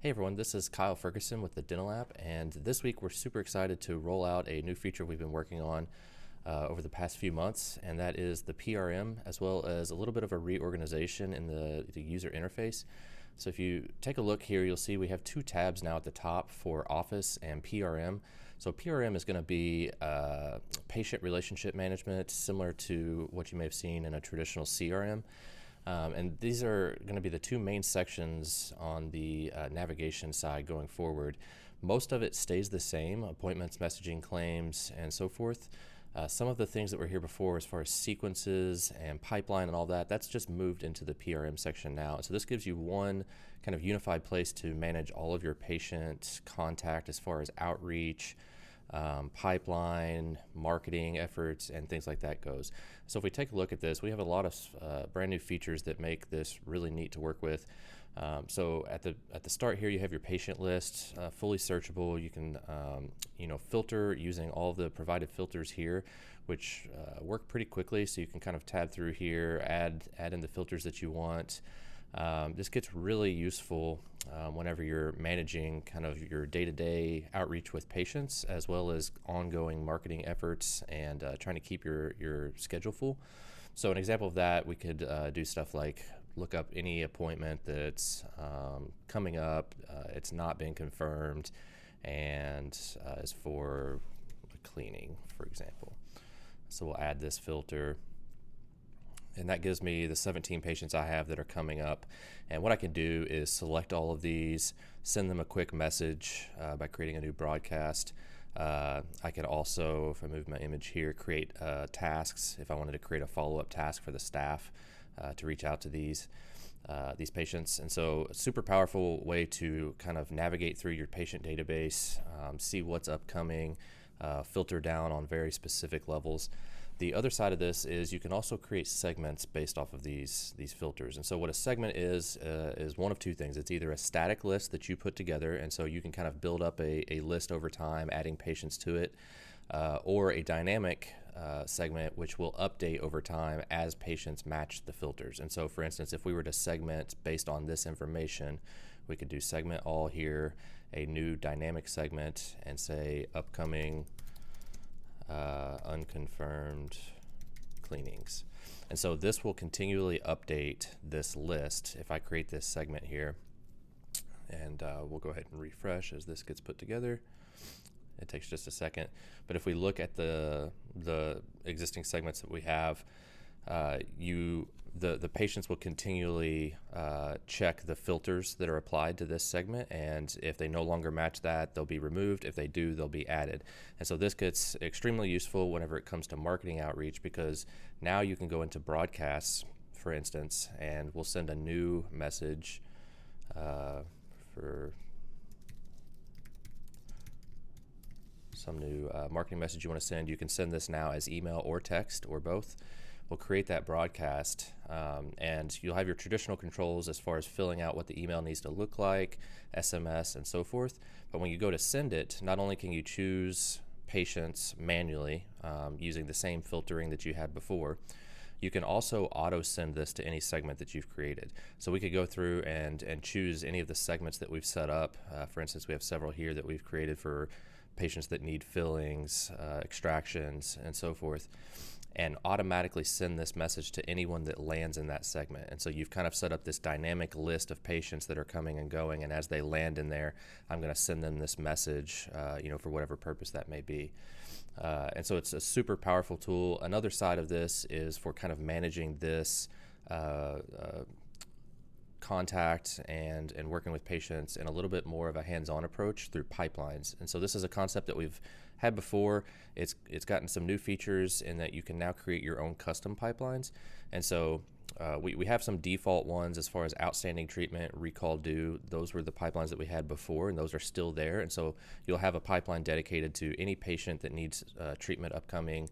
Hey everyone, this is Kyle Ferguson with the Dental App, and this week we're super excited to roll out a new feature we've been working on over the past few months, and that is the PRM, as well as a little bit of a reorganization in the user interface. So if you take a look here, you'll see we have two tabs now at the top for Office and PRM. So PRM is going to be patient relationship management, similar to what you may have seen in a traditional CRM. And these are going to be the two main sections on the navigation side going forward. Most of it stays the same: appointments, messaging, claims, and so forth. Some of the things that were here before, as far as sequences and pipeline and all that, that's just moved into the PRM section now. So this gives you one kind of unified place to manage all of your patient contact as far as outreach, pipeline, marketing efforts, and things like that goes. So if we take a look at this, we have a lot of brand new features that make this really neat to work with. So at the start here, you have your patient list, fully searchable. You can filter using all the provided filters here, which work pretty quickly. So you can kind of tab through here, add in the filters that you want. This gets really useful whenever you're managing kind of your day-to-day outreach with patients, as well as ongoing marketing efforts and trying to keep your schedule full. So an example of that, we could do stuff like look up any appointment that's coming up, it's not been confirmed, and is for cleaning, for example. So we'll add this filter, and that gives me the 17 patients I have that are coming up. And what I can do is select all of these, send them a quick message by creating a new broadcast. I could also, if I move my image here, create tasks if I wanted to create a follow-up task for the staff to reach out to these patients. And so a super powerful way to kind of navigate through your patient database, see what's upcoming, filter down on very specific levels. The other side of this is you can also create segments based off of these filters. And so what a segment is one of two things. It's either a static list that you put together, and so you can kind of build up a list over time, adding patients to it, or a dynamic segment which will update over time as patients match the filters. And so, for instance, if we were to segment based on this information, we could do segment all here, a new dynamic segment, and say upcoming unconfirmed cleanings. And so this will continually update this list if I create this segment here. And we'll go ahead and refresh as this gets put together. It takes just a second. But if we look at the existing segments that we have, the patients will continually check the filters that are applied to this segment, and if they no longer match that, they'll be removed. If they do, they'll be added. And so this gets extremely useful whenever it comes to marketing outreach, because now you can go into broadcasts, for instance, and we'll send a new message for some new marketing message you want to send. You can send this now as email or text or both. We'll create that broadcast, and you'll have your traditional controls as far as filling out what the email needs to look like, SMS, and so forth. But when you go to send it, not only can you choose patients manually using the same filtering that you had before, you can also auto send this to any segment that you've created. So we could go through and choose any of the segments that we've set up. For instance, we have several here that we've created for patients that need fillings, extractions, and so forth, and automatically send this message to anyone that lands in that segment. And so you've kind of set up this dynamic list of patients that are coming and going, and as they land in there, I'm going to send them this message, for whatever purpose that may be. And so it's a super powerful tool. Another side of this is for kind of managing this contact and working with patients in a little bit more of a hands-on approach through pipelines. And so this is a concept that we've had before. It's gotten some new features in that you can now create your own custom pipelines. And so we have some default ones as far as outstanding treatment, recall due. Those were the pipelines that we had before, and those are still there. And so you'll have a pipeline dedicated to any patient that needs treatment upcoming,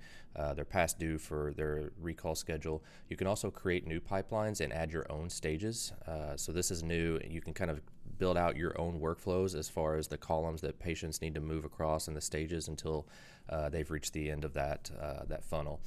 they're past due for their recall schedule. You can also create new pipelines and add your own stages. So this is new. You can kind of build out your own workflows as far as the columns that patients need to move across and the stages until they've reached the end of that funnel.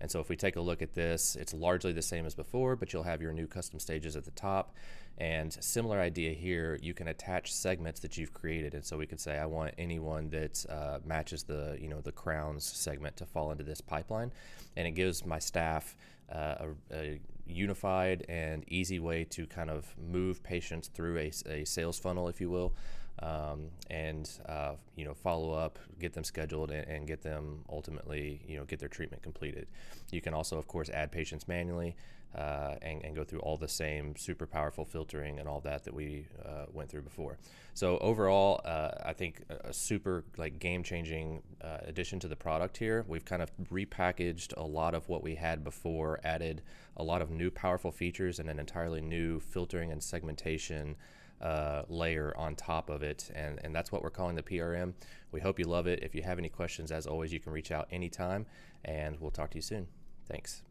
And so if we take a look at this, it's largely the same as before, but you'll have your new custom stages at the top. And similar idea here, you can attach segments that you've created. And so we could say, I want anyone that matches the, the crowns segment to fall into this pipeline. And it gives my staff a unified and easy way to kind of move patients through a sales funnel, if you will, and follow up, get them scheduled, and get them ultimately, get their treatment completed. You can also, of course, add patients manually and go through all the same super powerful filtering and all that we went through before. So overall, I think a super game-changing addition to the product here. We've kind of repackaged a lot of what we had before, added a lot of new powerful features and an entirely new filtering and segmentation layer on top of it, and that's what we're calling the PRM. We hope you love it. If you have any questions, as always, you can reach out anytime, and we'll talk to you soon. Thanks.